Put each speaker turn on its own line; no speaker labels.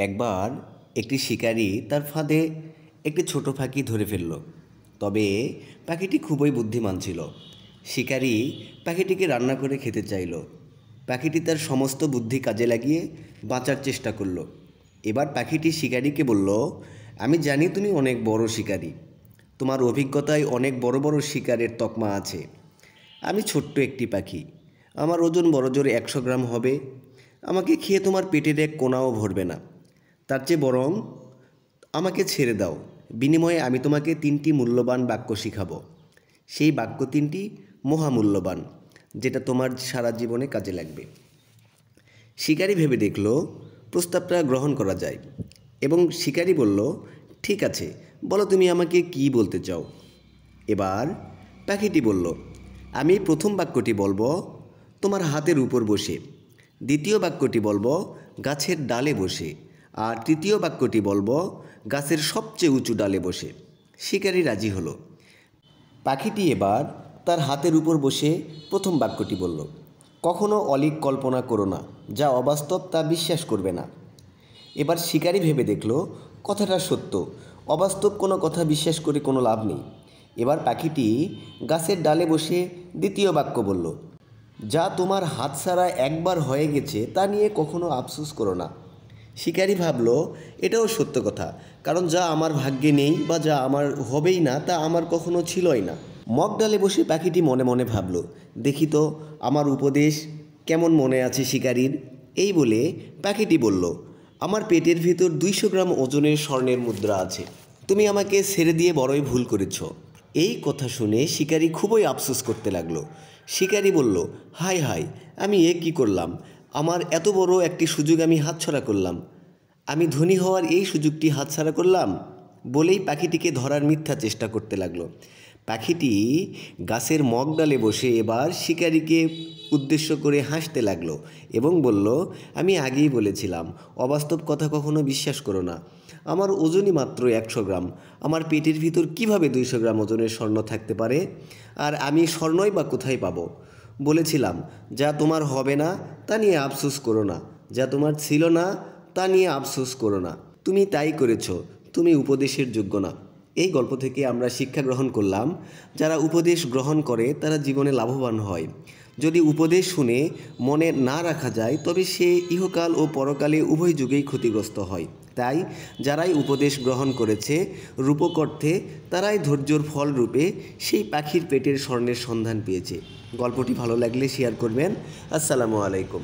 একবার একটি শিকারী তার ফাঁদে একটি ছোট পাখি ধরে ফেলল। তবে পাখিটি খুবই বুদ্ধিমান ছিল। শিকারী পাখিটিকে রান্না করে খেতে চাইল। পাখিটি তার সমস্ত বুদ্ধি কাজে লাগিয়ে বাঁচার চেষ্টা করল। এবার পাখিটি শিকারীকে বলল, আমি জানি তুমি অনেক বড় শিকারী, তোমার অভিজ্ঞতায় অনেক বড় বড় শিকারের তকমা আছে। আমি ছোট্ট একটি পাখি, আমার ওজন বড়জোর 100 গ্রাম হবে। আমাকে খেয়ে তোমার পেটের এক কোণাও ভরবে না। তার চেয়ে বরং আমাকে ছেড়ে দাও, বিনিময়ে আমি তোমাকে 3টি মূল্যবান বাক্য শিখাবো। সেই বাক্য 3টি মহামূল্যবান, যেটা তোমার সারা জীবনে কাজে লাগবে। শিকারী ভেবে দেখল প্রস্তাবটা গ্রহণ করা যায়, এবং শিকারী বলল, ঠিক আছে, বলো তুমি আমাকে কি বলতে চাও। এবার পাখিটি বলল, আমি প্রথম বাক্যটি বলবো তোমার হাতের উপর বসে, দ্বিতীয় বাক্যটি বলবো গাছের ডালে বসে, আর তৃতীয় বাক্যটি বলবো গাছের সবচেয়ে উঁচু ডালে বসে। শিকারী রাজি হলো। পাখিটি এবার তার হাতের উপর বসে প্রথম বাক্যটি বলল, কখনো অলীক কল্পনা করো না, যা অবাস্তব তা বিশ্বাস করবে না। এবার শিকারী ভেবে দেখল কথাটা সত্য, অবাস্তব কোনো কথা বিশ্বাস করে কোনো লাভ নেই। এবার পাখিটি গাছের ডালে বসে দ্বিতীয় বাক্য বলল, যা তোমার হাতছাড়া একবার হয়ে গেছে তা নিয়ে কখনো আফসোস করো না। শিকারী ভাবল, এটাও সত্য কথা, কারণ যা আমার ভাগ্যে নেই বা যা আমার হবেই না তা আমার কখনো ছিলই না। মগ ডালে বসে পাখিটি মনে মনে ভাবল, দেখি তো আমার উপদেশ কেমন মনে আছে শিকারীর। এই বলে পাখিটি বলল, আমার পেটের ভিতর 200 গ্রাম ওজনের স্বর্ণের মুদ্রা আছে, তুমি আমাকে ছেড়ে দিয়ে বড়ই ভুল করেছ। এই কথা শুনে শিকারী খুবই আফসোস করতে লাগলো। শিকারী বলল, হায় হায়, আমি কী করলাম, আমার এত বড় একটি সুযোগ আমি হাতছাড়া করলাম, আমি ধনী হওয়ার এই সুযোগটি হাতছাড়া করলাম। বলেই পাখিটিকে ধরার মিথ্যা চেষ্টা করতে লাগলো। পাখিটি গাছের মগ ডালে বসে এবার শিকারীকে উদ্দেশ্য করে হাসতে লাগলো এবং বলল, আমি আগেই বলেছিলাম, অবাস্তব কথা কখনো বিশ্বাস করো না। আমার ওজনই মাত্র 100 গ্রাম, আমার পেটের ভিতর কিভাবে 200 গ্রাম ওজনের স্বর্ণ থাকতে পারে? আর আমি স্বর্ণই বা কোথায় পাবো? বলেছিলাম, যা তোমার হবে না তা নিয়ে আফসোস করো না, যা তোমার ছিল না তা নিয়ে আফসোস করো না। তুমি তাই করেছ, তুমি উপদেশের যোগ্য না। এই গল্প থেকে আমরা শিক্ষা গ্রহণ করলাম, যারা উপদেশ গ্রহণ করে তারা জীবনে লাভবান হয়। যদি উপদেশ শুনে মনে না রাখা যায় তবে সে ইহকাল ও পরকালে উভয় যুগেই ক্ষতিগ্রস্ত হয়। তাই যারাই উপদেশ গ্রহণ করেছে রূপক অর্থে, তারাই ধৈর্যর ফল রূপে সেই পাখির পেটের স্বর্ণের সন্ধান পেয়েছে। গল্পটি ভালো লাগলে শেয়ার করবেন। আসসালামু আলাইকুম।